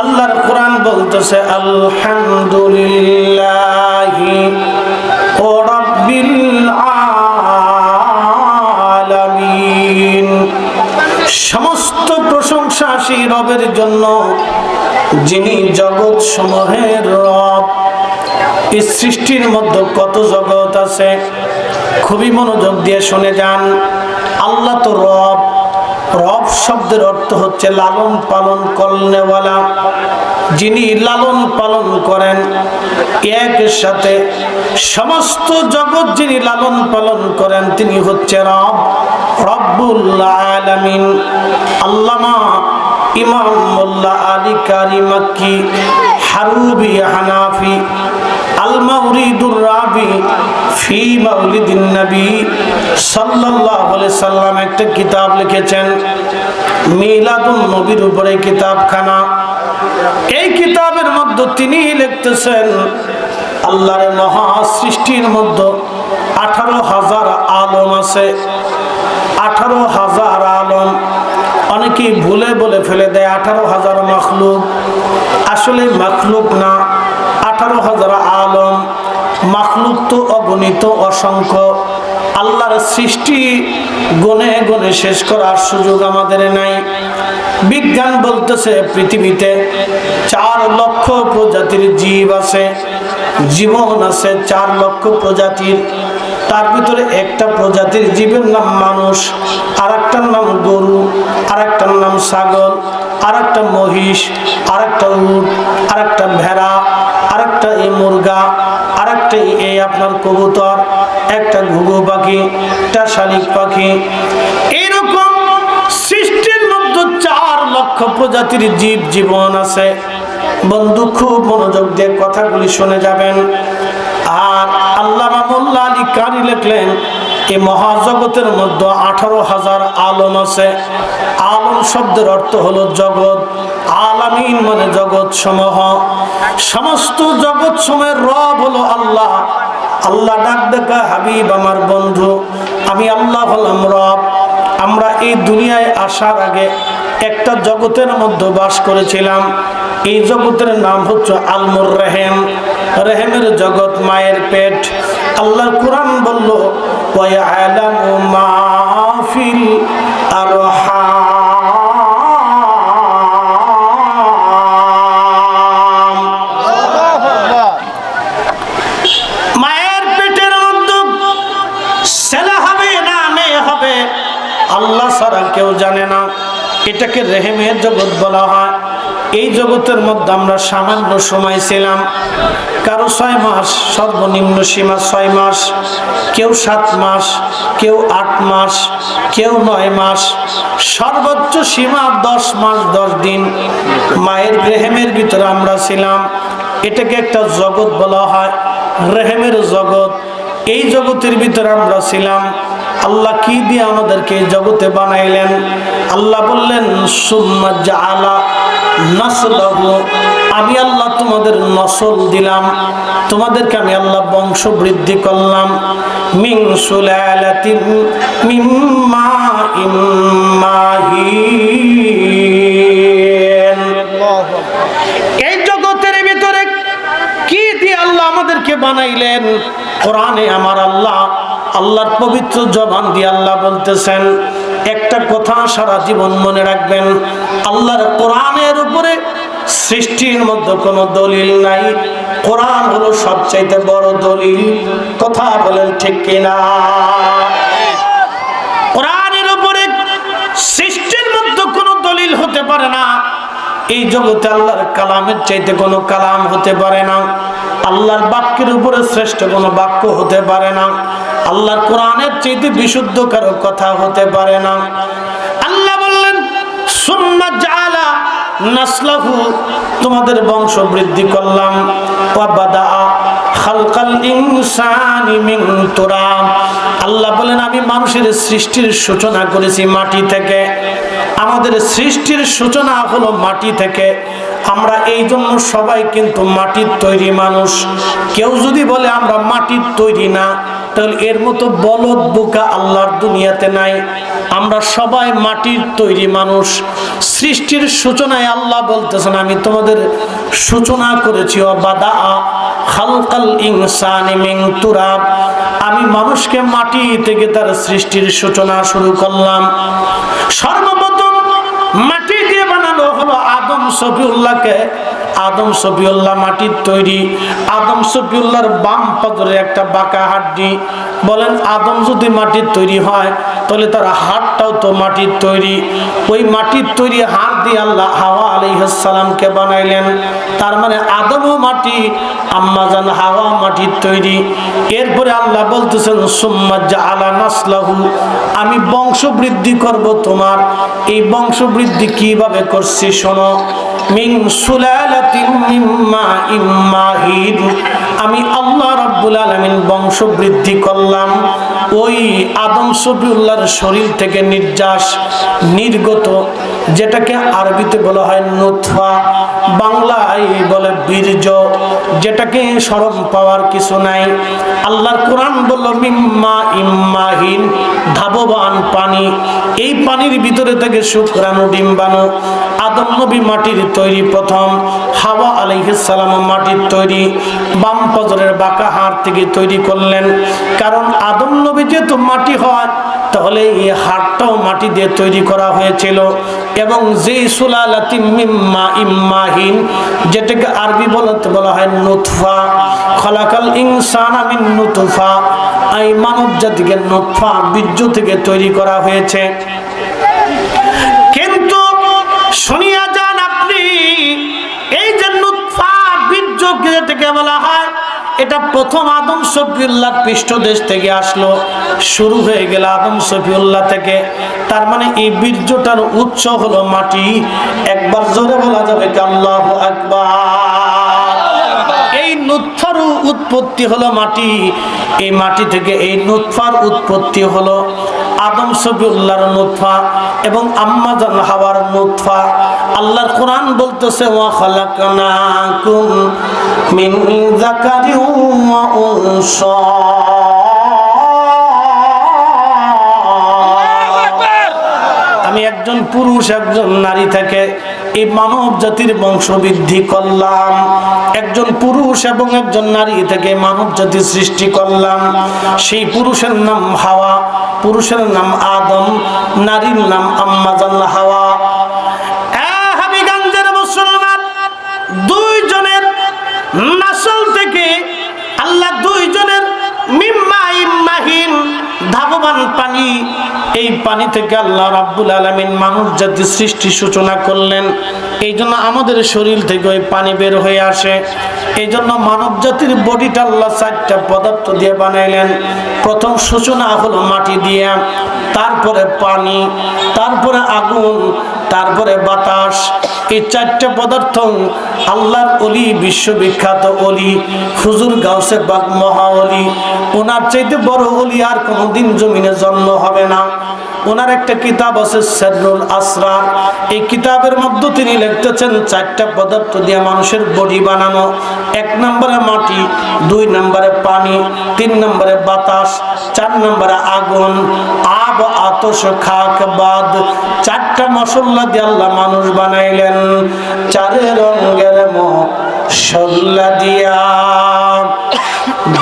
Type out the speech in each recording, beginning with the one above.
আল্লাহর কোরআন বলতেছে আলহামদুলিল্লাহি রাব্বিল আলামিন। সমস্ত প্রশংসা সেই রবের জন্য যিনি জগৎ সমূহের রব। এই সৃষ্টির মধ্যে কত জগৎ আছে, খুবই মনোযোগ দিয়ে শুনে যান। আল্লাহ তো রব। রব শব্দের অর্থ হচ্ছে লালন পালন করনেওয়ালা, যিনি লালন পালন করেন। এর সাথে সমস্ত জগৎ যিনি লালন পালন করেন তিনি হচ্ছে রব, রব্বুল আলামিন। আল্লামা ইমাম মোল্লা আলী কারি মাক্কি হারুবি হানাফি আল মাউরিদুর রাবি ফি মাউলিদিন নবী সাল্লাল্লাহু আলাইহি সাল্লাম একটা কিতাব লিখেছেন, মিলাদুন নবীর উপরে কিতাবখানা। এই কিতাবের মধ্যে তিনি লিখতেছেন আল্লাহর মহা সৃষ্টির মধ্যে 18,000 আলম আছে। 18,000 আলম। অনেকেই ভুলে বলে ফেলে দেয় 18,000 মাখলুক। আসলে মাখলুক না, 18,000 আলম। মাখলুক তো অগণিত, অসংখ্য। আল্লাহর সৃষ্টি গুনে গুনে শেষ করার সুযোগ আমাদের নাই। বিজ্ঞান বলতেছে পৃথিবীতে 4 লক্ষ প্রজাতির জীব আছে, জীবন আছে 4 লক্ষ প্রজাতির। তার ভিতরে একটা প্রজাতির জীবের নাম মানুষ, আর একটার নাম গরু, আর একটার নাম ছাগল, আর একটা মহিষ, আর একটা উট, আর একটা ভেড়া, আর একটা মুরগা, আর একটা আপনার কবুতর, একটা ঘুঘু পাখি, একটা শালিক পাখি। এইরকম সৃষ্টির মধ্যে 4 লক্ষ প্রজাতির জীব জীবন আছে। বন্ধু খুব মনোযোগ দিয়ে কথাগুলি শুনে যাবেন। আর আল্লামা মোল্লা আলী কারি লিখলেন এই মহাজগতের মধ্যে 18,000 আলম আছে। আলম শব্দের অর্থ হলো জগৎ। আলামিন মানে জগৎ সমূহ। সমস্ত জগৎ সমূহের রব হলো আল্লাহ। আল্লাহ ডাক দেখা, হাবিব আমার বন্ধু, আমি আল্লাহ হলাম রব। আমরা এই দুনিয়ায় আসার আগে একটা জগতের মধ্যে বাস করেছিলাম। এই জগতের নাম হচ্ছে আলমুর রেহেম। রেহেমের জগৎ মায়ের পেট। আল্লাহর কোরআন বলল ওয়ায়ালামু মা ফিল আরহাম। মায়ের পেটের মধ্যে ছেলে হবে না মেয়ে হবে আল্লাহ ছাড়া কেউ জানে না। এটাকে রেহেমের জগৎ বলা হয়। এই জগতের মধ্যে আমরা সামান্য সময় ছিলাম। কারো 6 মাস, সর্বনিম্ন সীমা 6 মাস, কেউ 7 মাস, কেউ 8 মাস, কেউ 9 মাস, সর্বোচ্চ সীমা 10 মাস 10 দিন মায়ের রেহেমের ভিতরে আমরা ছিলাম। এটাকে একটা জগৎ বলা হয়, রেহেমের জগৎ। এই জগতের ভিতরে আমরা ছিলাম। আল্লাহ কি দিয়ে আমাদেরকে এই জগতে বানাইলেন? আল্লাহ বললেন সুম্মা জাআলা নাসলাহু, আমি আল্লাহ তোমাদের নসল দিলাম, তোমাদেরকে আমি আল্লাহ বংশ বৃদ্ধি করলাম। মিন সুলালাতিন মিন মাইন মাহিন। এই জগতের ভিতরে কি দিয়ে আল্লাহ আমাদেরকে বানাইলেন? কোরআনে আমার আল্লাহ, আল্লাহর পবিত্র জবান দিয়ে আল্লাহ বলতেছেন একটা কথা সারা জীবন মনে রাখবেন। আল্লাহর কোরআনের উপরে সৃষ্টির মধ্যে কোনো দলিল নাই। কোরআন হলো সবচাইতে বড় দলিল। কথা বলেন ঠিক কিনা? কোরআনের উপরে সৃষ্টির মধ্যে কোনো দলিল হতে পারে না। এই জগতে আল্লাহর কালামের চাইতে কোনো কালাম হতে পারে না। আল্লাহর বাক্যের উপরে শ্রেষ্ঠ কোনো বাক্য হতে পারে না। আল্লাহর কোরআনের চাইতে বিশুদ্ধ কারো কথা হতে পারে না। আল্লাহ বললেন সুম্মা জাআলা নাসলাহু, তোমাদের বংশ বৃদ্ধি করলাম। ওয়া বাদা খালকাল ইনসানি মিন তুরাব, আল্লাহ বলেন আমি মানুষের সৃষ্টির সূচনা করেছি মাটি থেকে। আমাদের সৃষ্টির সূচনা হলো মাটি থেকে। আমরা এই জন্য সবাই কিন্তু মাটির তৈরি মানুষ। কেউ যদি বলে আমরা মাটির তৈরি না, তাহলে এর মতো বলদ বোকা আল্লাহর দুনিয়াতে নাই। আমরা সবাই মাটির তৈরি মানুষ। সৃষ্টির সূচনায় আল্লাহ বলতেছেন আমি তোমাদের সূচনা করেছি, বাদা খালকাল ইনসানি মিন তুরাব, আমি মানুষকে মাটি থেকে তার সৃষ্টির সূচনা শুরু করলাম। সর্বপ্রথম মাটি দিয়ে বানানো হলো আদম শফিউল্লাহকে। আদম শফিউল্লাহ মাটির তৈরি। আদম শফিউল্লাহর বাম পাজরে একটা বাঁকা হাড্ডি। বলেন আদম যদি মাটির তৈরি হয় তাহলে তার হাড়টাও তো মাটির তৈরি। ওই মাটির তৈরি হাড় দিয়ে আল্লাহ হাওয়া আলাইহিস সালামকে বানাইলেন। তার মানে আদমও মাটি, আম্মা জান হাওয়া মাটির তৈরি। এরপরে আল্লাহ বলতেছেন সুম্মা জাআলা নাসলাহু, আমি বংশবৃদ্ধি করব তোমার। এই বংশবৃদ্ধি কিভাবে করছি শোনো। মিন সুলালাতিন মিন মাইন মাহিন, আমি আল্লাহ রাব্বুল আলামিন বংশবৃদ্ধি করলাম ওই আদম শফিউল্লাহর শরীর থেকে নির্যাস নির্গত, যেটাকে আরবিতে বলা হয় নুতফা, বাংলায় বলে বীর্য, যেটাকে শরম পাওয়ার কিছু নাই। আল্লাহর কোরআন বলল মিম্মা ইম্মাহিন, ধাববান পানি। এই পানির ভিতরে থেকে শুক্রাণু ডিম্বাণু। আদম নবী মাটির তৈরি প্রথম, হাওয়া আলাইহিস সালাম মাটির তৈরি। বাম পাজরের বাঁকা হাড় থেকে তৈরি করলেন, কারণ আদম নবী যেহেতু মাটি হয় তাহলে এই হাড়টাও মাটি দিয়ে তৈরি করা হয়েছিল। এবং যে সুলালাতিন মিন মাইন মাহিন, যেটাকে আরবি বলতে বলা হয় নুতফা, খলাকাল ইনসানা মিন নুতফা, এই মানব জাতিকে নুতফা বীর্য থেকে তৈরি করা হয়েছে। কিন্তু শুনিয়া যান আপনি, এই যে নুতফা বীর্য যেটাকে বলা হয়, এটা প্রথম আদম শফিউল্লাহ পৃষ্ঠদেশ থেকে আসলো, শুরু হয়ে গেল আদম শফিউল্লাহ থেকে। তার মানে এই বীর্যটার উৎস হলো মাটি। একবার জোরে বলা যাবে কি আল্লাহু আকবার। এই নুতফার উৎপত্তি হলো মাটি। এই মাটি থেকে এই নুতফার উৎপত্তি হলো আদম শফিউল্লাহর নুতফা এবং আম্মা জান হাওয়ার নুতফা। আল্লাহর কোরআন বলতেছে ওয়া খালাকনাকুম মিন যাকারিন ওয়া উনসা, আমি একজন পুরুষ একজন নারী থেকে এই মানব জাতির বংশবৃদ্ধি করলাম। একজন পুরুষ এবং একজন নারী থেকে মানব জাতির সৃষ্টি করলাম। সেই পুরুষের নাম হাওয়া, পুরুষের নাম আদম, নারীর নাম আম্মা জান হাওয়া। হাবিগঞ্জের মুসলমান, দুইজনের নাসল থেকে আল্লাহ দুইজনের মিম্মা ইম্মাহিন, ধাবমান পানি, এই পানি থেকে আল্লাহ রাব্বুল আলামিন মানব জাতির সৃষ্টি সূচনা করলেন। এই জন্য আমাদের শরীর থেকে ওই পানি বের হয়ে আসে। এই জন্য মানব জাতির বডিটা আল্লাহ 4টা পদার্থ দিয়ে বানাইলেন। প্রথম সূচনা হলো মাটি দিয়ে, তারপরে পানি, তারপরে আগুন, তারপরে বাতাস। এই 4টা পদার্থ আল্লাহর ওলি, বিশ্ববিখ্যাত ওলি হুজুর গাউসে বাগ মহা ওলি, ওনার চাইতে বড় ওলি আর কোনোদিন জমিনে জন্ম হবে না। ওনার একটা কিতাব আছে সিররুল আসরার। এই কিতাবের মধ্যে তিনি লিখতেছেন 4টা পদার্থ দিয়ে মানুষের বডি বানানো। 1 নম্বরে মাটি, 2 নম্বরে পানি, 3 নম্বরে বাতাস, 4 নম্বরে আগুন, আব আতশ খাক বাদ। 4টা মশলা দিয়ে আল্লাহ মানুষ বানাইলেন। 4 রঙের মশলা দিয়া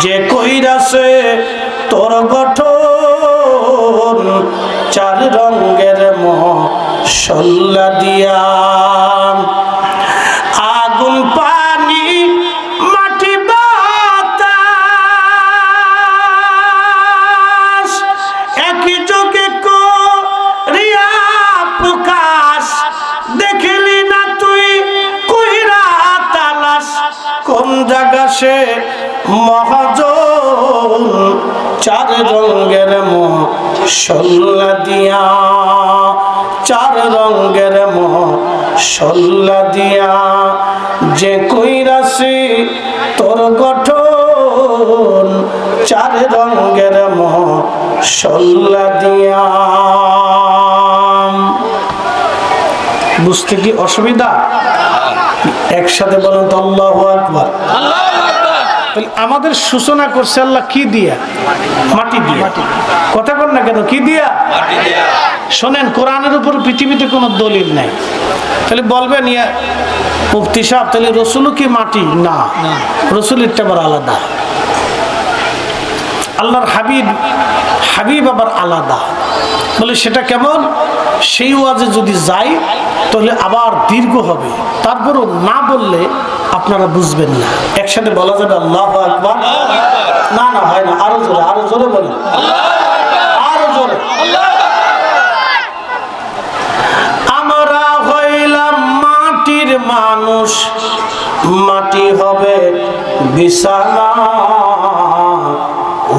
যে কইরাছে তোর গঠন, 4 রঙের মশলা দিয়া। আগুন পানি মাটি বাতাস একই যোগে করিয়া প্রকাশ, দেখিলি না তুই কইরা তালাশ, কোন জায়গা সে মহাজন। 4 রঙের মশলা দিয়া, 4 রঙের মশলা দিয়া যে কইরাছি তোর গঠন, 4 রঙের মশলা দিয়া। বুঝতে কি অসুবিধা? একসাথে বলুন তো আল্লাহু আকবার। তাহলে আমাদের সূচনা করছে আল্লাহ কি দিয়া? মাটি দিয়া। কথা বল না কেন, কি দিয়া? শোনেন, কোরআনের উপর পৃথিবীতে কোনো দলিল নাই। তাহলে বলবেন ইয়া মুফতি সাহেব, তাহলে রসুলও কি মাটি? না, রসুলেরটা আবার আলাদা, আল্লাহর হাবিব আবার আলাদা। বলে সেটা কেমন? সেই ওয়াজে যদি যাই তাহলে আবার দীর্ঘ হবে, তারপরও না বললে আপনারা বুঝবেন না। একসাথে বলা যাবে আল্লাহু আকবার? না না, হয় না, আরো জোরে, আরো জোরে বলেন, আরো জোরে। আমরা হইলাম মাটির মানুষ, মাটি হবে বিছানা,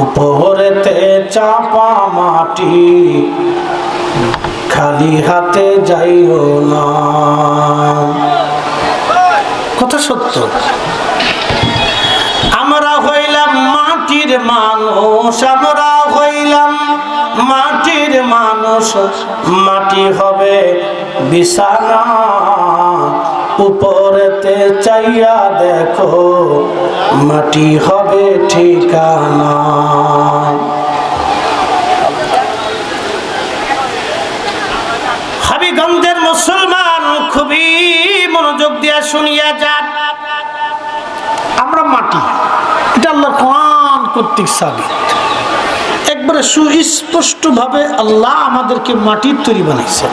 উপরেতে চাপা মাটি, খালি হাতে যাইও না। কথা সত্য। আমরা হইলাম মাটির মানুষ, আমরা হইলাম মাটির মানুষ, মাটি হবে বিছানা, উপরেতে চাইয়া দেখো মাটি হবে ঠিকানা। হাবিগঞ্জের মুসলমান খুবই মনোযোগ দিয়া শুনিয়া যান, আমরা মাটি, এটা আল্লাহর কোরআন কর্তৃক সাবিত। একবারে সুস্পষ্ট ভাবে আল্লাহ আমাদেরকে মাটির তৈরি বানাইছেন।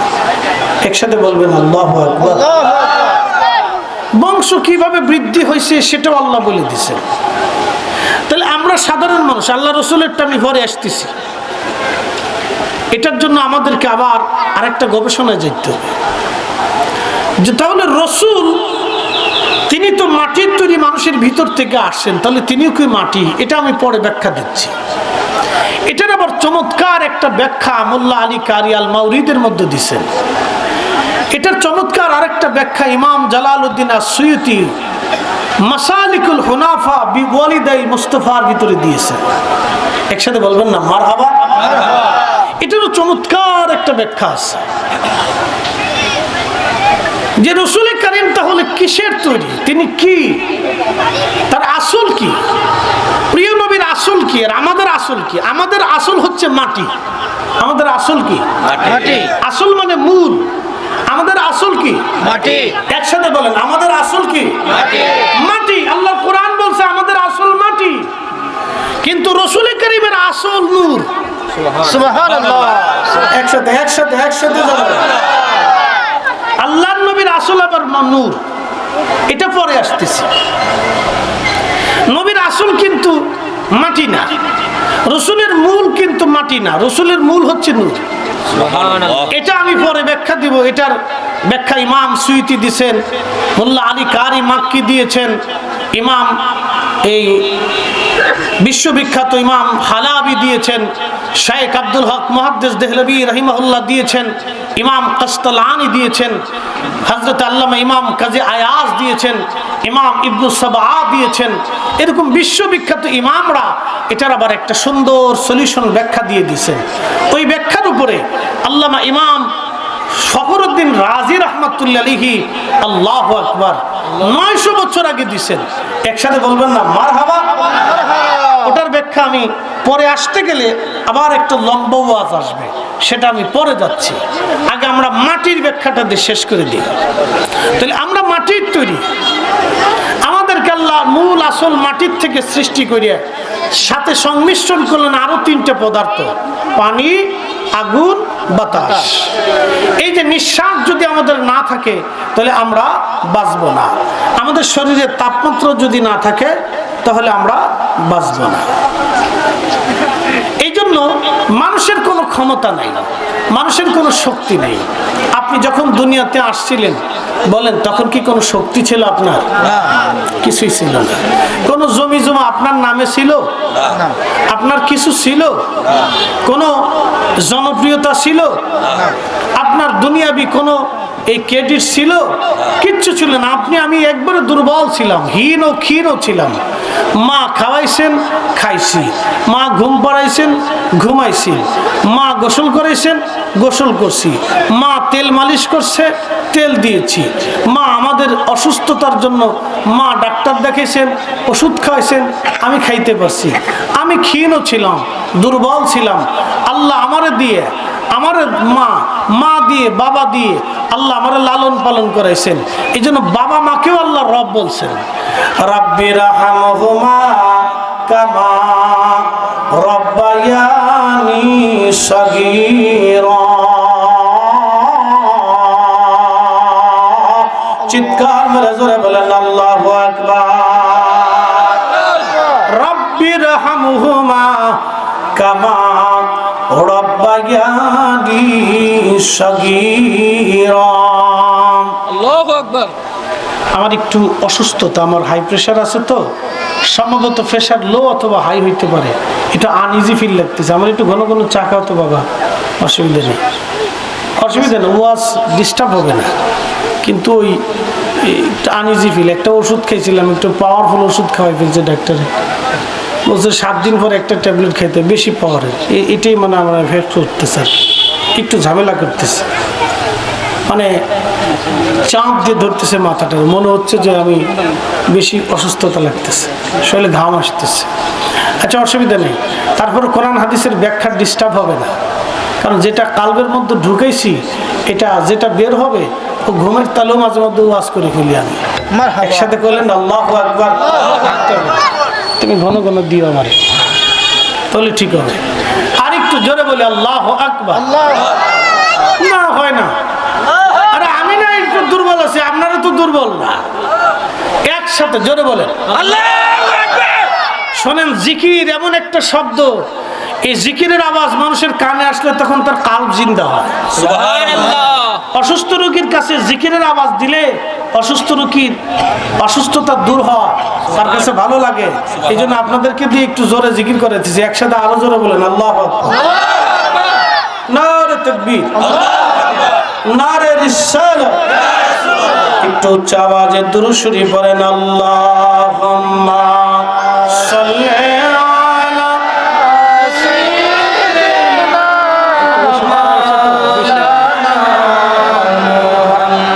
একসাথে বলবেন আল্লাহু আকবার। বংশ কিভাবে বৃদ্ধি হয়েছে সেটাও আল্লাহ বলে দিয়েছেন। তাহলে আমরা সাধারণ মানুষ, আল্লাহ রসুলেরটা আমি পরে আসতেছি, এটার জন্য আমাদেরকে আবার আরেকটা গবেষণায় যেতে হবে যে তাহলে রসুল তিনি তো মাটির তৈরি মানুষের ভিতর থেকে আসেন, তাহলে তিনিও কি মাটি? এটা আমি পরে ব্যাখ্যা দিচ্ছি। এটার আবার চমৎকার একটা ব্যাখ্যা মোল্লা আলী কারি আল মাউরিদের মধ্যে দিচ্ছেন। এটার চমৎকার আরেকটা ব্যাখ্যা ইমাম জালালউদ্দিন আস-সুয়ুতি মাসালিকুল হুনাফা বিওয়ালিদাই মুস্তাফার ভিতরে দিয়েছেন। একসাথে বলবেন না মারহাবা? এটারও চমৎকার একটা ব্যাখ্যা আছে যে রসুল কারীম তাহলে কিসের তৈরি, তিনি কি, তার আসল কি, প্রিয় নবীর আসল কি, আর আমাদের আসল কি? আমাদের আসল হচ্ছে মাটি। আমাদের আসল কি? মাটি। আসল মানে মূল। আমাদের আসল কি? মাটি। একসাথে বলেন, আমাদের আসল কি? মাটি। মাটি। আল্লাহ কোরআন বলছে আমাদের আসল মাটি, কিন্তু রসুল কারীমের আসল নূর। সুবহানাল্লাহ। একসাথে একসাথে একসাথে আল্লাহর নবীর আসল আবার নূর, এটা পরে আসতেছে। নবীর আসল কিন্তু মাটি না, রসুলের মূল কিন্তু মাটি না, রসুলের মূল হচ্ছে নূর। এটা আমি পরে ব্যাখ্যা দিব। এটার ব্যাখ্যা ইমাম সুয়ুতি দিয়েছেন, মোল্লা আলী কারি মাক্কি দিয়েছেন, ইমাম এই বিশ্ববিখ্যাত ইমাম হালাবি দিয়েছেন, শাইখ আব্দুল হক মুহাদ্দিস দেহলভী রাহিমাহুল্লাহ দিয়েছেন, ইমাম কাস্তালানি দিয়েছেন, হযরত আল্লামা ইমাম কাজী আয়াজ দিয়েছেন, ইমাম ইবনু সাবা দিয়েছেন। এরকম বিশ্ববিখ্যাত ইমামরা এটার আবার একটা সুন্দর সলিউশন ব্যাখ্যা দিয়ে দিয়েছেন। ওই ব্যাখ্যার উপরে আল্লামা ইমাম ফখরুদ্দিন রাজি রহমাতুল্লাহ আলাইহি আল্লাহু আকবার 900 বছর আগে দিয়েছেন। একসাথে বলবেন না মারহাবা? ওটার ব্যাখ্যা আমি পরে আসতে গেলে আবার একটা লম্বা ওয়াজ আসবে, সেটা আমি পরে যাচ্ছি। আগে আমরা মাটির ব্যাখ্যাটা দিয়ে শেষ করে দিই। তাহলে আমরা মাটির তৈরি, আমাদেরকে আল্লাহ মূল আসল মাটির থেকে সৃষ্টি করিয়া সাথে সংমিশ্রণ করলেন আরো 3টে পদার্থ, পানি, আগুন, বাতাস। এই যে নিঃশ্বাস যদি আমাদের না থাকে তাহলে আমরা বাঁচবো না। আমাদের শরীরের তাপমাত্রা যদি না থাকে তাহলে আমরা বাঁচবো না। এই জন্য মানুষের কোনো ক্ষমতা নাই, মানুষের কোনো শক্তি নেই। আপনি যখন দুনিয়াতে আসছিলেন বলেন তখন কি কোনো শক্তি ছিল আপনার? কিছুই ছিল না। কোনো জমি জমা আপনার নামে ছিল? আপনার কিছু ছিল? কোনো জনপ্রিয়তা ছিল? আপনার দুনিয়াবি কোনো এই ক্রেডিট ছিল? কিচ্ছু ছিল না। আমি একবারে দুর্বল ছিলাম, হীন ও ক্ষীণও ছিলাম। মা খাওয়াইছেন, খাইছি। মা ঘুম পাড়াইছেন, ঘুমাইছি। মা গোসল করাইছেন, গোসল করছি। মা তেল মালিশ করছে, তেল দিয়েছি। মা আমাদের অসুস্থতার জন্য মা ডাক্তার দেখাইছেন, ওষুধ খাওয়াইছেন, আমি খাইতে পারছি। আমি ক্ষীণও ছিলাম, দুর্বল ছিলাম। আল্লাহ আমারে দিয়ে, আমার মা দিয়ে, বাবা দিয়ে আল্লাহ আমার লালন পালন করাইছেন। এই জন্য বাবা মাকেও আল্লাহ রব বলছেন। রাব্বি রাহমহুমা কামা রাব্বায়ানি সগীরা। চিৎকার মেরে জোরে বলেন আল্লাহু আকবার। রাব্বি রাহমহুমা কামা রাব্বায়ানি সগীরা। আল্লাহু আকবার। আমার একটু অসুস্থতা, আমার হাই প্রেশার আছে, তো সম্ভবত প্রেশার লো অথবা হাই হইতে পারে। এটা আনইজি ফিল লাগতেছে। আমার একটু ঘন ঘন চা খাও তো বাবা, অসুবিধা নেই, অসুবিধা নেই, ওয়াজ ডিস্টার্ব হবে না। কিন্তু ওই আনইজি ফিল, একটা ওষুধ খেয়েছিলাম, একটু পাওয়ারফুল ওষুধ খাওয়াই ফেলছে ডাক্তারে, বলছে 7 দিন পর একটা ট্যাবলেট খাইতে, বেশি পাওয়ারের। এটাই মানে আমার এফেক্ট করতেছে, একটু ঝামেলা করতেছে, মানে চাপ দিয়ে ধরতেছে মাথাটা। মনে হচ্ছে যে আমি বেশি অসুস্থতা লাগতেছে, শরীরে ঘাম আসতেছে। আচ্ছা, অসুবিধা নেই। তারপরে কোরআন হাদিসের ব্যাখ্যা ডিস্টার্ব হবে না, কারণ যেটা কালবের মধ্যে ঢুকেছি, এটা যেটা বের হবে, ও ঘুমের তালেও মাঝে মধ্যে ওয়াজ করে ফেলি আমি। একসাথে করলেন আল্লাহু আকবার। তুমি ঘন ঘন দিও আমারে, তাহলে ঠিক হবে। আর একটু জোরে বলি আল্লাহু আকবার। না হয় না, আরে আমি না একটু দুর্বল আছি, আপনারা তো দুর্বল না। একসাথে জোরে বলেন আল্লাহু আকবার। শোনেন, জিকির এমন একটা শব্দ, এই জিকিরের আওয়াজ মানুষের কানে আসলে তখন তার কাল্ব জিন্দা হয়। সুবহানাল্লাহ। অসুস্থ রোগীর কাছে জিকিরের আওয়াজ দিলে অসুস্থ রোগীর অসুস্থতা দূর হয়, তার কাছে ভালো লাগে। এই জন্য আপনাদেরকে দিয়ে একটু জোরে জিকির করেছি। একসাথে আরো জোরে বলেন আল্লাহু আকবার। নারে তাকবীর, নারে রিসালাত। একটু উচ্চ আওয়াজে দুরূদ শরীফ পড়েন। আল্লাহুম্মা সাল্লি আলা সাইয়্যিদিনা মাওলানা মুহাম্মদ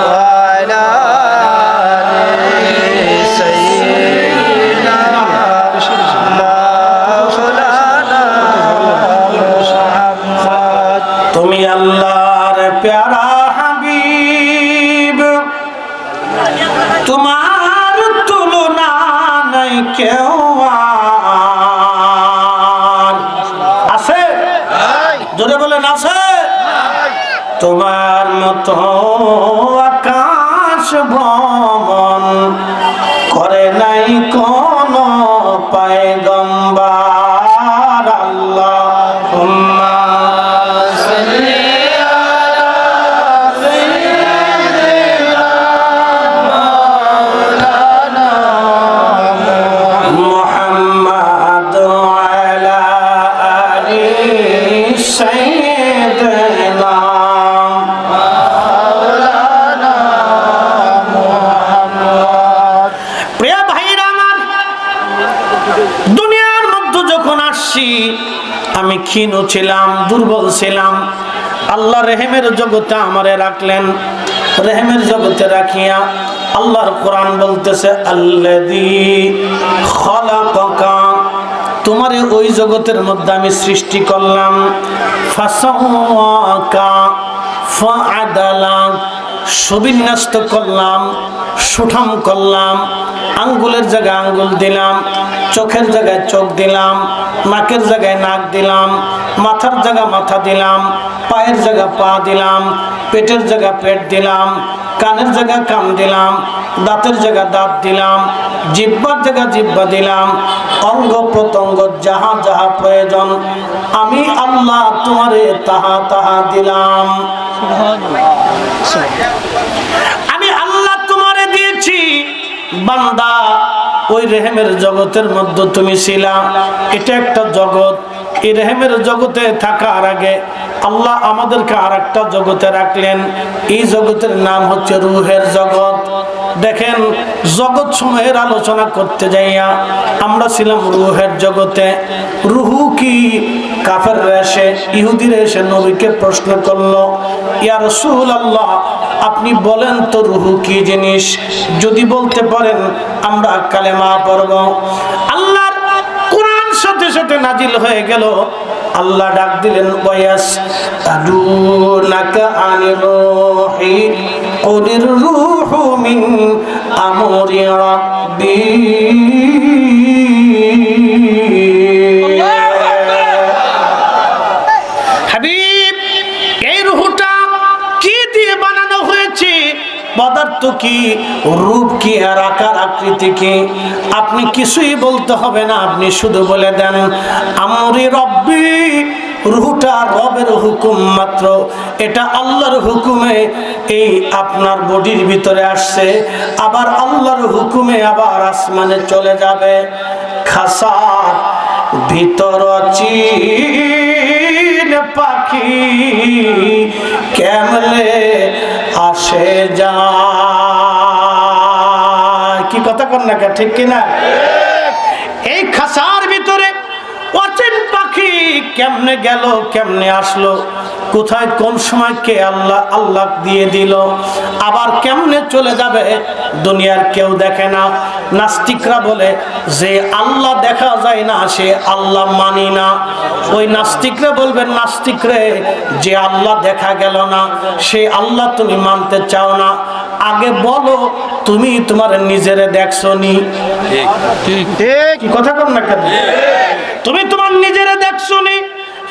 ওয়া আলা আলি সাইয়্যিদিনা মাওলানা মুহাম্মদ। তুমি আল্লাহর প্যারা হাবিব, তোমার তুলনা নাই কেউ আছে? জোরে বলেন আছে? তোমার মতো আকাশ ভ্রমণ করে নাই কোন পয়গম্বর। আল্লাহুম্মা সাল্লি আলা সাইয়্যিদিনা মাওলানা মুহাম্মদ ওয়া আলা আলি সাইয়্যিদিনা মাওলানা মুহাম্মদ। প্রিয় ভাইরা আমার, দুনিয়ার মধ্যে যখন আসছি আমি ক্ষীণ ছিলাম, দুর্বল ছিলাম। আল্লাহ রেহেমের জগতে আমারে রাখলেন। রেহেমের জগতে রাখিয়া আল্লাহর কোরআন বলতেছে, আল্লাযী খালাকাকা, তোমারে ওই জগতের মধ্যে আমি সৃষ্টি করলাম। ফাসাওয়াকা ফাআদালা, সুবিন্যস্ত করলাম, সুঠাম করলাম। আঙ্গুলের জায়গায় আঙ্গুল দিলাম, চোখের জায়গায় চোখ দিলাম, নাকের জায়গায় নাক দিলাম, মাথার জায়গায় মাথা দিলাম, পায়ের জায়গায় পা দিলাম, পেটের জায়গায় পেট দিলাম, কানের জায়গায় কান দিলাম, দাঁতের জায়গায় দাঁত দিলাম, জিহ্বার জায়গায় জিহ্বা দিলাম। অঙ্গ প্রত্যঙ্গ যাহা যাহা প্রয়োজন আমি আল্লাহ তোমারে তাহা তাহা দিলাম। আমি আল্লাহ তোমারে দিয়েছি। বান্দা, ওই রেহেমের জগতের মধ্যে তুমি ছিলা। এটা একটা জগৎ, এই রেহেমের জগতে থাকার আগে আল্লাহ আমাদেরকে আর একটা জগতে রাখলেন। এই জগতের নাম হচ্ছে রুহের জগৎ। দেখেন, জগৎ সমূহের আলোচনা করতে যাইয়া আমরা ছিলাম রুহের জগতে। রুহু কি? কাফেররা এসে, ইহুদিরা এসে নবীকে প্রশ্ন করলো, ইয়া রাসূলুল্লাহ, আপনি বলেন তো রুহু কি জিনিস? যদি বলতে পারেন আমরা কালেমা পড়ব। আল্লাহর কোরআন সাথে সাথে নাজিল হয়ে গেল। আল্লাহ ডাক দিলেন, ওয়াস আদুনাকা আনির রূহি কুলির রূহু মিন আমরি রাব্বি। হাবিব, এই রূহটা কি দিয়ে বানানো হয়েছে? পদার্থ কি, রূপ কি, আর আকার আকৃতি কি? আপনি কিছুই বলতে হবে না, আপনি শুধু বলে দেন আমরি রব্বি। রূহটা রবের হুকুম মাত্র, এটা আল্লাহর হুকুমে এই আপনার বডির ভিতরে আসছে, আবার আল্লাহর হুকুমে আবার আসমানে চলে যাবে। খাসার ভিতর চিন পাখি কেমনে আসে যায়। কি কথা কন না, ঠিক কিনা? এই খাসার ভিতরে অচিন পাখি কেমনে গেল, কেমনে আসলো, কোথায় কোন সময় কে আল্লাহ দিয়ে দিল, আবার কেমনে চলে যাবে, দুনিয়ার কেউ দেখে না। নাস্তিকরা বলে যে আল্লাহ দেখা যায় না, সে আল্লাহ মানি না। ওই নাস্তিকরা বলবেন, নাস্তিকরে, যে আল্লাহ দেখা গেল না সে আল্লাহ তুমি মানতে চাও না। আগে বলো তুমি তোমার নিজেরে দেখছো নি? কি কথা কর না কেন? তুমি তোমার নিজেরে দেখছো নি?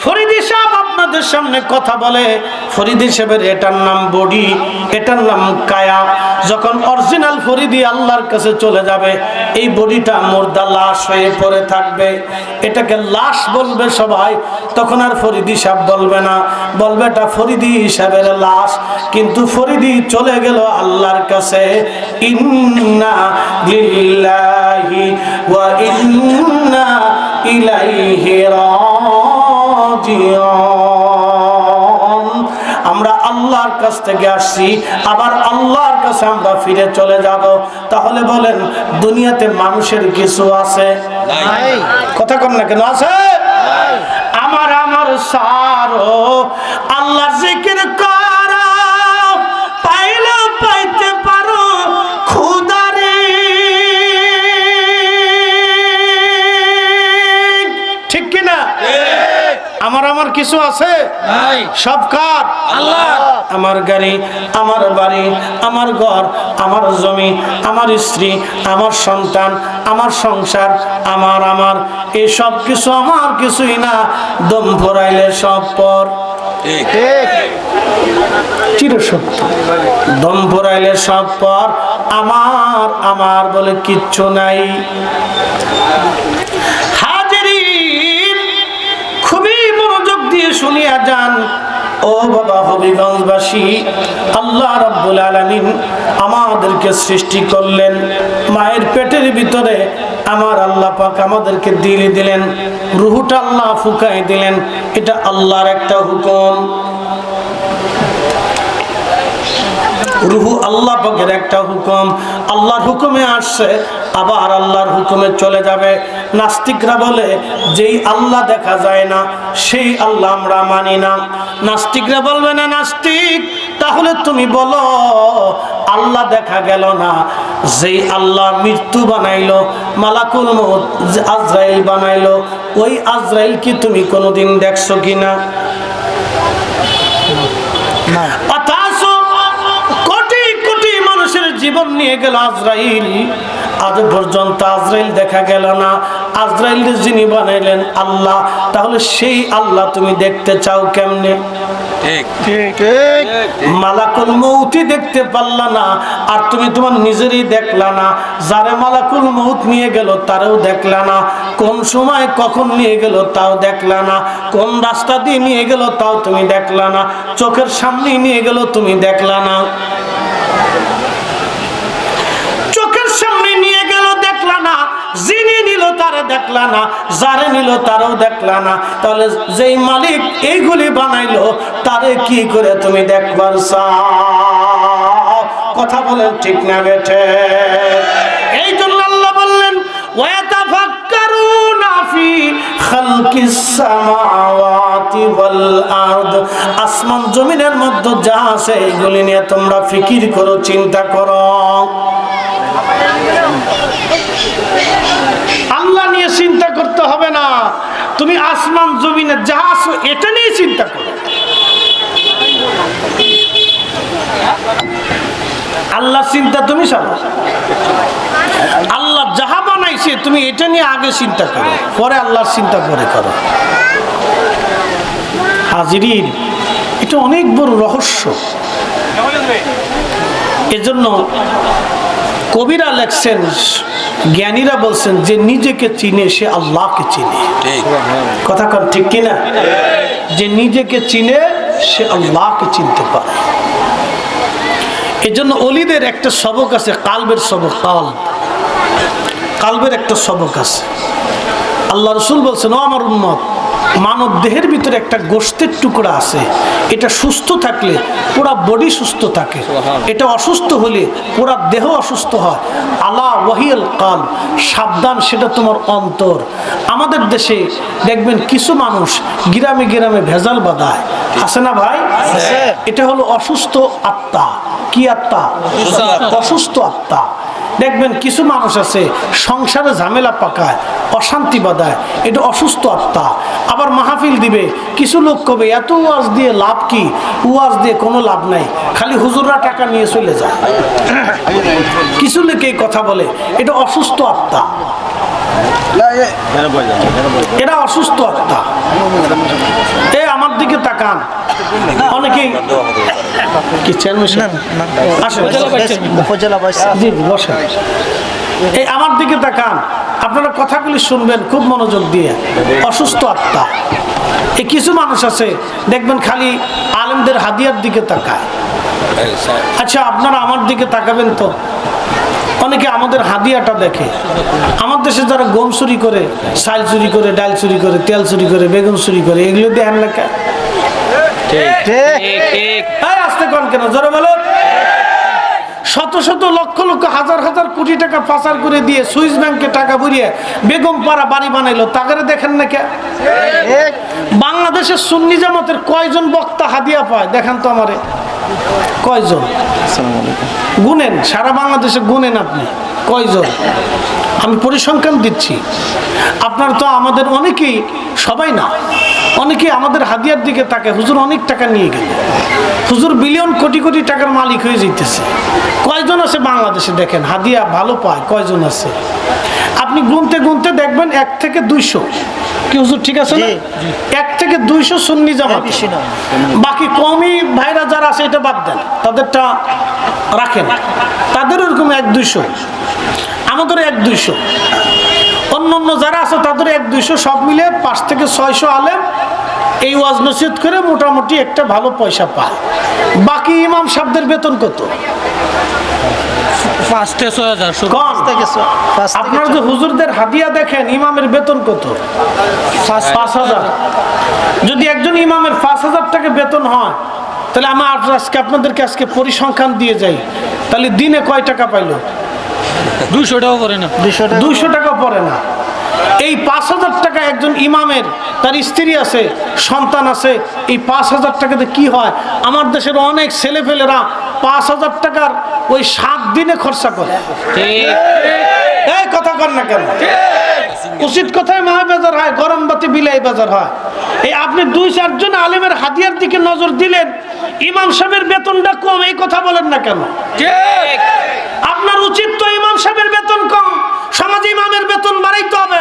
ফরিদি সাহেব আপনাদের সামনে কথা বলে, ফরিদি সাহেবের এটার নাম বডি, এটার নাম কায়া। যখন অরিজিনাল ফরিদি আল্লাহর কাছে চলে যাবে, এই বডিটা মুর্দা লাশ হয়ে পড়ে থাকবে। এটাকে লাশ বলবে সবাই, তখন আর ফরিদি সাহেব বলবে না, বলবে এটা ফরিদি সাহেবের লাশ। কিন্তু ফরিদি চলে গেল আল্লাহর কাছে। ইন্না লিল্লাহি ওয়া ইন্না ইলাইহি রাজিউন। আমরা আল্লাহর কাছ থেকে আসছি, আবার আল্লাহর কাছে আমরা ফিরে চলে যাব। তাহলে বলেন, দুনিয়াতে মানুষের কিছু আছে? নাই। কথা কন না কেন? আছে। আমার সারো আল্লাহর জিকির করো, পাইলে পাইতে পারো খুদারে। ঠিক কিনা? আমার কিছু আছে? নাই। সব কার? আল্লাহ। আমার গাড়ি, আমার বাড়ি, আমার ঘর, আমার জমি, আমার স্ত্রী, আমার সন্তান, আমার সংসার, আমার এই সব কিছু আমার কিছুই না। দম ভরাইলে সব পর। চিরসত্য। দম ভরাইলে সব পর। আমার বলে কিচ্ছু নাই। শুনিয়া যান ও বাবা হবিগঞ্জবাসী, আল্লাহ রাব্বুল আলামিন আমাদেরকে সৃষ্টি করলেন। মায়ের পেটের ভিতরে আমার আল্লাহ পাক আমাদেরকে দিলেন, রুহুটা আল্লাহ ফুকাই দিলেন। এটা আল্লাহর একটা হুকুম। রুহু আল্লাহ পাকের একটা হুকুম। আল্লাহর হুকুমে আসছে, আবার আল্লাহর হুকুমে চলে যাবে। নাস্তিকরা বলে যেই আল্লাহ দেখা যায় না সেই আল্লাহ আমরা মানি না। নাস্তিকরা বলবে না, নাস্তিক তাহলে তুমি বলো আল্লাহ দেখা গেল না, যেই আল্লাহ মৃত্যু বানাইলো, মালাকুল মউত আজরাইল বানাইলো, ওই আজরাইল কি তুমি কোনোদিন দেখছো কিনা? না। জীবন নিয়ে গেল আজরাইল, আজ পর্যন্ত আজরাইল দেখা গেল না। আজরাইল যিনি বানাইলেন আল্লাহ, তাহলে সেই আল্লাহ তুমি দেখতে চাও কেমনে? মালাকুল মউতই দেখতে পারলা না, আর তুমি তোমার নিজেরই দেখলা না। যারে মালাকুল মউত নিয়ে গেল তারও দেখলা না, কোন সময় কখন নিয়ে গেল তাও দেখলা না, কোন রাস্তা দিয়ে নিয়ে গেল তাও তুমি দেখলা না, চোখের সামনে নিয়ে গেল তুমি দেখলা না, সামনে নিয়ে গেল দেখলা না, যিনি নিল তার তারে দেখলা না, যারে নিল তারও দেখলা না, তাহলে যেই মালিক এইগুলি বানাইলো তারে কি করে তুমি দেখবার চাও? কথা বলেন ঠিক না বেঠে? এই জন্য আল্লাহ বললেন ওয়াতাফাক্কারুনা ফি খালকিস সামাওয়াতি ওয়াল আরদ, আসমান জমিনের মধ্যে যা আছে এগুলি নিয়ে তোমরা ফিকির করো, চিন্তা করো। আল্লাহ নিয়ে চিন্তা করতে হবে না, তুমি আসমান জমিনে যা আছো এটা নিয়ে চিন্তা করো। আল্লাহ চিন্তা তুমি চাও, আল্লাহ যাহা বানাইছে তুমি এটা নিয়ে আগে চিন্তা করো, পরে আল্লাহর চিন্তা পরে করো। হাজিরিন, এটা অনেক বড় রহস্য। এজন্য কবিরা লেখছেন, জ্ঞানীরা বলছেন যে নিজেকে চিনে সে আল্লাহকে চিনে। কথা কন ঠিক কিনা? যে নিজেকে চিনে সে আল্লাহকে চিনতে পারে। এজন্য অলিদের একটা সবক আছে, কালবের সবক। কালবের একটা সবক আছে। আল্লাহ রসুল বলছেন, ও আমার উম্মত, মানব দেহের ভিতরে একটা গোশতের টুকরা আছে, এটা সুস্থ থাকলে পুরা বডি সুস্থ থাকে, এটা অসুস্থ হলে পুরা দেহ অসুস্থ হয়। আলা ওয়াহিয়াল কালব, সাবধান, সেটা তোমার অন্তর। আমাদের দেশে দেখবেন কিছু মানুষ গ্রামে গ্রামে ভেজাল বাঁধায়, আছে না ভাই? এটা হলো অসুস্থ আত্মা। কি আত্মা? অসুস্থ আত্মা। দেখবেন কিছু মানুষ আছে সংসারে ঝামেলা পাকায়, অশান্তি বাঁধায়, এটা অসুস্থ আত্মা। আবার মাহফিল দিবে, কিছু লোক কবে এত ওয়াজ দিয়ে লাভ কি? ওয়াজ দিয়ে কোনো লাভ নাই, খালি হুজুররা টাকা নিয়ে চলে যায়। কিছু লোক এই কথা বলে, এটা অসুস্থ আত্মা, এরা অসুস্থ আত্মা। এ আমার দিকে তাকান, অনেকেই কি এই আমার দিকে তাকান, আপনারা কথাগুলি শুনবেন খুব মনোযোগ দিয়ে। অসুস্থ আত্মা। এই কিছু মানুষ আছে দেখবেন খালি আলেমদের হাদিয়ার দিকে তাকায়। আচ্ছা, আপনারা আমার দিকে তাকাবেন তো, অনেকে আমাদের হাদিয়াটা দেখে। আমার দেশে যারা গম চুরি করে, চাল চুরি করে, ডাল চুরি করে, তেল চুরি করে, বেগুন চুরি করে, এগুলো দেখেন না কেন? আসতে কন কেন? জোরে বলো। শত শত লক্ষ লক্ষ হাজার হাজার কোটি টাকা পাচার করে দিয়ে সুইস ব্যাংকে টাকা ভরিয়ে বেগম পাড়া বাড়ি বানাইলো, তাকে দেখেন না কে? বাংলাদেশের সুন্নি জামাতের কয়জন বক্তা হাদিয়া পায় দেখেন তো আমারে, কয়জন? গুনেন, সারা বাংলাদেশে গুনেন আপনি কয়জন। আমি পরিসংখ্যান দিচ্ছি। আপনার তো আমাদের অনেকেই, সবাই না, অনেকেই আমাদের হাদিয়ার দিকে তাকে, হুজুর অনেক টাকা নিয়ে গেল, হুজুর বিলিয়ন কোটি কোটি টাকার মালিক হয়ে যেতেছে। কয়জন আছে বাংলাদেশে দেখেন হাদিয়া ভালো পায়? কয়জন আছে? আপনি গুনতে গুনতে দেখবেন 1 থেকে 200। কি হুজুর ঠিক আছে না? 1 থেকে 200 সুন্নি জামাত। বাকি কমই ভাইরা যারা আছে এটা বাদ দেন, তাদেরটা রাখেন, তাদের ওরকম 1-200, আমাদের 1-200। অন্য অন্য যারা আছে তাদের 1-200, সব মিলে 5 থেকে 600 আলেম এই ওয়াজ নসিহত করে মোটামুটি একটা ভালো পয়সা পায়। বাকি ইমাম সাহেবদের বেতন কত? 5 থেকে 6,000। আপনারা যে হুজুরদের হাদিয়া দেখেন, ইমামের বেতন কত? 5,000। যদি একজন ইমামের 5,000 টাকা বেতন হয়, তাহলে আমার আপনাদেরকে আজকে পরিসংখ্যান দিয়ে যাই, তাহলে দিনে কয় টাকা পাইলো? 200 টাকা পড়ে না। 200 টাকা পড়ে না। এই 5,000 টাকা একজন ইমামের, তার স্ত্রী আছে, সন্তান আছে, এই 5,000 টাকাতে কি হয়? আমার দেশের অনেক ছেলেপেলেরা 5,000 টাকার ওই 7 দিনে খরচা করে। এই কথা কর না কেন? উচিত কথায় মহা বাজার হয়, গরম বাতি বিলাই বাজার হয়। এই আপনি 2-4 জন আলেমের হাদিয়ার দিকে নজর দিলেন, ইমাম সাহেবের বেতনটা কম, এই কথা বলেন না কেন? আপনার উচিত তো ইমাম সাহেবের বেতন কম, সমাজে ইমামের বেতন বাড়াইতে হবে।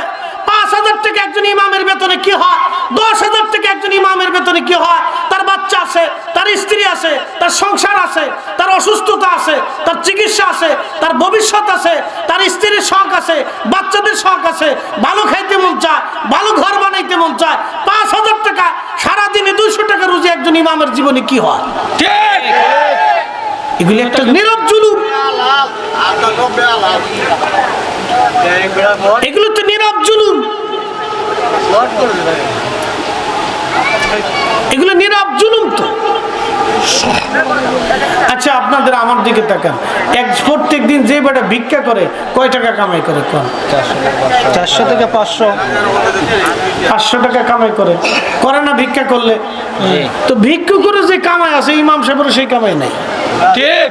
5,000 টাকা একজন ইমামের বেতনে কি হয়? 10,000 টাকা একজন ইমামের বেতনে কি হয়? তার বাচ্চা আছে, তার স্ত্রী আছে, তার সংসার আছে, তার অসুস্থতা আছে, তার চিকিৎসা আছে, তার ভবিষ্যৎ আছে, তার স্ত্রীর শখ আছে, বাচ্চাদের শখ আছে, ভালো খাইতে মন চায়, ভালো ঘর বানাইতে মন চায়। 5,000 টাকা সারাদিনে 200 টাকা রুজি একজন ইমামের জীবনে কি হয়? এগুলি একটা নীরব জুলুম, এগুলো তো নীরব জুলুম, এগুলো নীরব জুলুম তো। আচ্ছা আপনাদের আমার দিকে তাকান, প্রত্যেক দিন যে বেটা ভিক্ষা করে কয় টাকা কামাই করে? কোন 400 থেকে 500 500 টাকা কামাই করে না ভিক্ষা করলে? তো ভিক্ষু করে যে কামাই আছে ইমাম সাহেবের সেই কামাই নাই। ঠিক।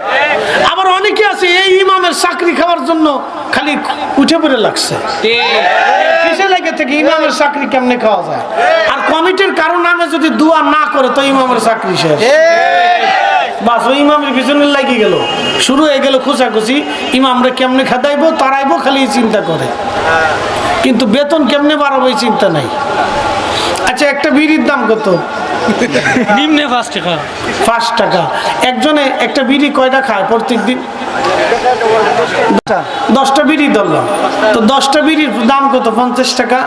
আবার অনেকে আছে এই ইমামের চাকরি খাওয়ার জন্য খালি উঠে পড়ে লাগছে, কিসে লেগে থেকে ইমামের চাকরি কেমনে খাওয়া যায়। আর কমিটির কারো নামে যদি দোয়া না করে তো ইমামের চাকরি শেষ। বাস ওই ইমামের পিছনে লাগি গেল, শুরু হয়ে গেল খোঁচাখুচি, ইমামরা কেমনে খাদাইবো তারাইবো, খালি চিন্তা করে, কিন্তু বেতন কেমনে বাড়াবো এই চিন্তা নাই। আচ্ছা একটা বিড়ির দাম কত? নিম্নে 5 টাকা। 5 টাকা। একজনে একটা বিড়ি কয়টা খায় প্রত্যেক দিন? 10টা বিড়ি ধরলাম, তো 10টা বিড়ির দাম কত? 50 টাকা।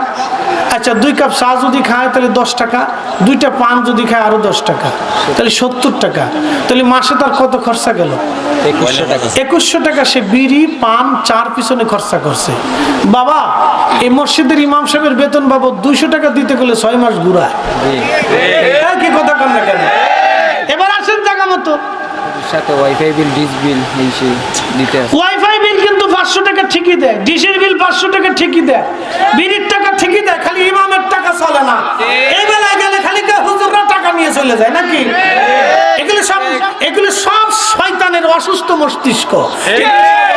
আচ্ছা 2 কাপ চা যদি খায় তাহলে 10 টাকা, 2টা পান যদি খায় আরো 10 টাকা, তাহলে 70 টাকা। তাহলে মাসে তার কত খরচা গেল? 2100 টাকা সে বিড়ি পান চার পিছনে খরচা করছে। বাবা এই মসজিদের ইমাম সাহেবের বেতন বাবু 200 টাকা দিতে গেলে 6 মাস ঘুরায়। কি কথা কন না কেন? এবার আসেন জায়গা মতো। সাথে ওয়াইফাই বিল, ডিশ বিল এই দিতে আছে। ওয়াইফাই বিল কিন্তু 500 টাকা ঠিকই দেয়, ডিশের বিল 500 টাকা ঠিকই দেয়, বিড়ির টাকা ঠিকই দেয়, খালি ইমামের টাকা চলে না। এই বেলায় গেলে খালি হুজুররা টাকা নিয়ে চলে যায় নাকি? এগুলো সব শয়তানের অসুস্থ মস্তিষ্ক,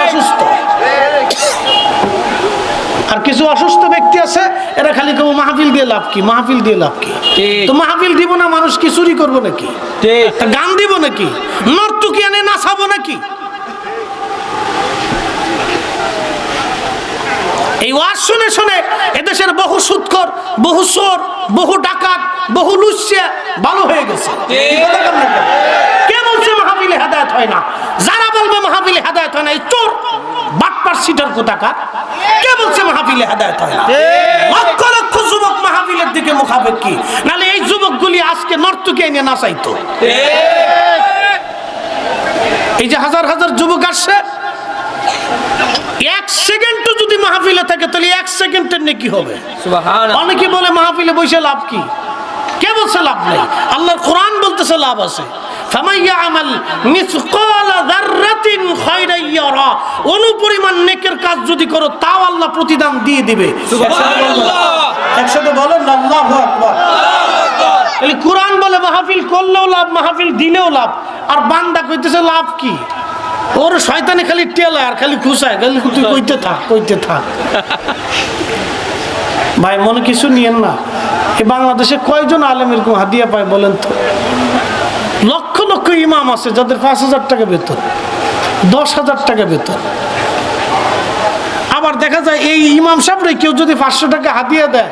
অসুস্থ। আর কিছু অসুস্থ ব্যক্তি আছে এরা খালি কেউ মাহফিল দিয়ে লাভ কি, মাহফিল দিয়ে লাভ কি? তো মাহফিল দিব না মানুষ কি চুরি করবো নাকি? গান দিব নাকি? নর্তকী এনে নাচাবো নাকি? এই ওয়াজ শুনে শুনে এদেশের বহু সুদখোর, বহু চোর, বহু ডাকাত, বহু লুচ্চা ভালো হয়ে গেছে। কে বলছে মাহফিলে হেদায়েত হয় না? যারা বলবে মাহফিলে হেদায়েত হয় না এই চোর বাটপার সিটার কোথাকার। কে বলছে মাহফিলে হেদায়েত হয় না? লক্ষ লক্ষ যুবক মাহফিলের দিকে মুখাপেক্ষী, নাহলে এই যুবকগুলি আজকে নর্তকী এনে নাচাইতো। এই যে হাজার হাজার যুবক আসছে, 1 সেকেন্ডও যদি মাহফিলে থাকে তাহলে 1 সেকেন্ডের নেকি হবে। সুবহানাল্লাহ। অনেকে বলে মাহফিলে বসে লাভ কি? কে বলছে লাভ নেই? আল্লাহর কোরআন বলতেছে লাভ আছে। ফামাইয়ামাল মিসকালা যাররাতিন খায়রান ইয়ারা, অনুপরিমাণ নেকের কাজ যদি করো তাও আল্লাহ প্রতিদান দিয়ে দিবে। সুবহানাল্লাহ। একসাথে বলেন আল্লাহু আকবার। তাহলে কোরআন বলে মাহফিল করলেও লাভ, মাহফিল দিলেও লাভ। আর বান্দা কইতেছে লাভ কি? ওর শয়তানে খালি টেলায় আর খালি খুশায়, খালি তুই কইতে থাক, কইতে থাক। ভাই মনে কিছু নিয়েন না। এই বাংলাদেশে কয়জন আলেম এরকম হাদিয়া পায় বলেন তো? লক্ষ লক্ষ ইমাম আছে যাদের 5000 টাকা বেতন, 10,000 টাকা বেতন। আবার দেখা যায় এই ইমাম সাহেবরে কেউ যদি 500 টাকা হাদিয়া দেয়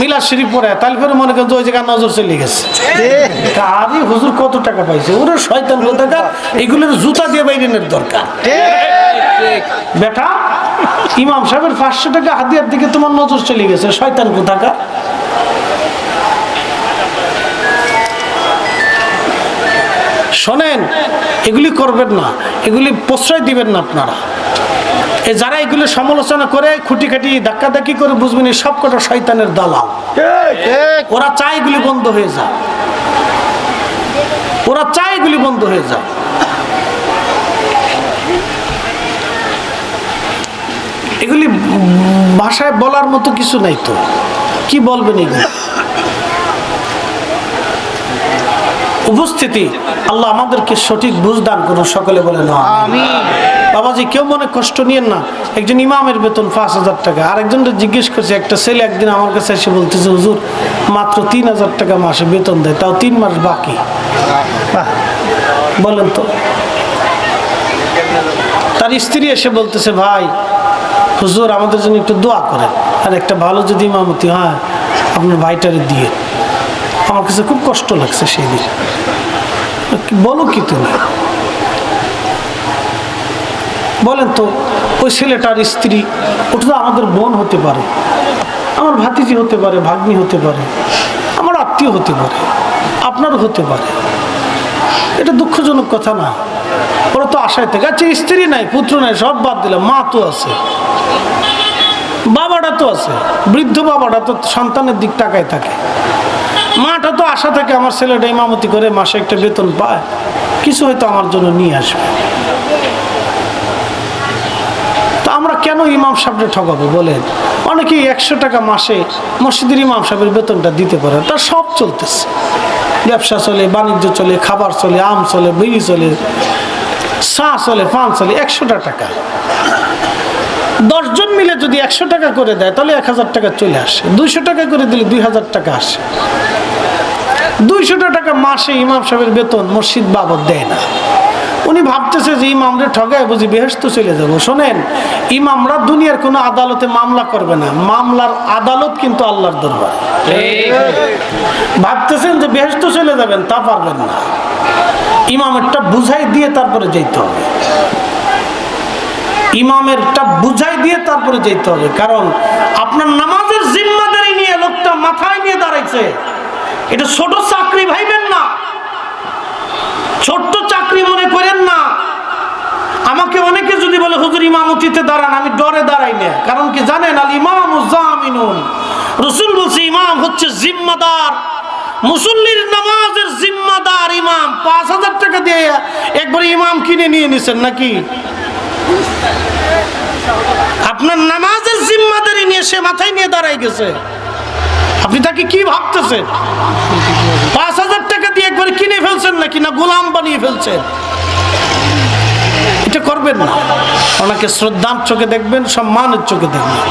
মিলাদ শরীফ পড়ে, তাহলে ফের মনে করেন ওই জায়গায় নজর চলে গেছে। আরে হুজুর কত টাকা পাইছে, ওরা শয়তান কোথাকার, এগুলোর জুতা দিয়ে বাইরেনের দরকার। বেটা ইমাম সাহেবের 500 টাকা হাদিয়ার দিকে তোমার নজর চলে গেছে, শয়তান কোথাকার। শোনেন, এগুলি করবেন না, এগুলি প্রশ্রয় দিবেন না আপনারা। যারা এগুলো সমালোচনা করে খুঁটি খাটি ধাক্কাধাক্কি করে বুঝবেন এই সব কটা শয়তানের দালাল। ওরা চায় এগুলি বন্ধ হয়ে যায়, ওরা চায় এগুলি বন্ধ হয়ে যায়। এগুলি ভাষায় বলার মতো কিছু নাই তো, কি বলবেন এগুলি? উপস্থিতি আল্লাহ আমাদেরকে সঠিক বুঝ দান করুন, সকলে বলে না আমিন। বাবাজি কেউ মনে কষ্ট নিয়েন না। একজন ইমামের বেতন 5000 টাকা। আরেকজনকে জিজ্ঞেস করছে, একটা ছেলে একদিন আমার কাছে এসে বলতেছে, হুজুর মাত্র 3000 টাকা মাসে বেতন দেয়, তাও 3 মাস বাকি। বলেন তো। তার স্ত্রী এসে বলতেছে, ভাই হুজুর আমাদের জন্য একটু দোয়া করেন, আর একটা ভালো যদি ইমামতি হয় আপনার ভাইটারে দিয়ে। আমার কাছে খুব কষ্ট লাগছে সেই দিন। বলো কি তুমি? বলেন তো, ওই ছেলেটার স্ত্রী, ওটা তো আমাদের বোন হতে পারে, আমার ভাতিজি হতে পারে, ভাগ্নি হতে পারে, আমার আত্মীয় হতে পারে, আপনারও হতে পারে। এটা দুঃখজনক কথা না? ওরা তো আশায় থেকে, আচ্ছা স্ত্রী নাই, পুত্র নাই, সব বাদ দিলাম, মা তো আছে। বাবাটা তো আছে, বৃদ্ধ বাবাটা তো সন্তানের দিক তাকায় থাকে, মাটা তো আশা থাকে আমার ছেলেটা ইমামতি করে মাসে একটা বেতন পায়, কিছু হয়তো আমার জন্য নিয়ে আসবে। তো আমরা কেন ইমাম সাহেবকে ঠকাবো বলেন? অনেকেই 100 টাকা মাসে মসজিদের ইমাম সাহেবের বেতনটা দিতে পারে, তার সব চলতেছে, ব্যবসা চলে, বাণিজ্য চলে, খাবার চলে, আম চলে, বিড়ি চলে, চা চলে, পান চলে, 100টা টাকা। 10 জন মিলে যদি 100 টাকা করে দেয় তাহলে 1000 টাকা চলে আসে, 200 টাকা করে দিলে 2000 টাকা আসে। 200 টাকা মাসে ইমাম সাহেবের বেতন মসজিদ বাবদ দেয় না। উনি ভাবতেছে যে ইমামরা ঠগায় বুঝি বেহেশত চলে যাব। শোনেন, ইমামরা দুনিয়ার কোনো আদালতে মামলা করবে না, মামলার আদালত কিন্তু আল্লাহর দরবার। ভাবতেছেন যে বেহেশত চলে যাবেন, তা পারবেন না। ইমামেরটা বুঝাই দিয়ে তারপরে যেতে হবে, ইমামেরটা বুঝাই দিয়ে তারপরে যেতে হবে। কারণ আপনার নামাজের জিম্মাদারি নিয়ে লোকটা মাথায় নিয়ে দাঁড়াইছে, এটা ছোট চাকরি ভাইবেন না, ছোট্ট চাকরি মনে করেন না। আমাকে অনেকে যদি বলে হুজুর ইমামতিতে দাঁড়ান, আমি ডরে দাঁড়াই না। কারণ কি জানেন, আল ইমামু জামিনুন, রাসূল বলছে ইমাম হচ্ছে জিম্মাদার, মুসল্লির নামাজের জিম্মাদার ইমাম। 5000 টাকা দিয়ে একবার ইমাম কিনে নিয়ে নিছেন নাকি? আপনার নামাজের জিম্মাদারি নিয়ে সে মাথায় নিয়ে দাঁড়াই গেছে, আপনি তাকে কি ভাবতেছেন? 5000 টাকা দিয়ে একবার কিনে ফেলছেন নাকি, না গোলাম বানিয়ে ফেলছেন? এটা করবেন না। ওনাকে শ্রদ্ধার চোখে দেখবেন, সম্মানের চোখে দেখবেন।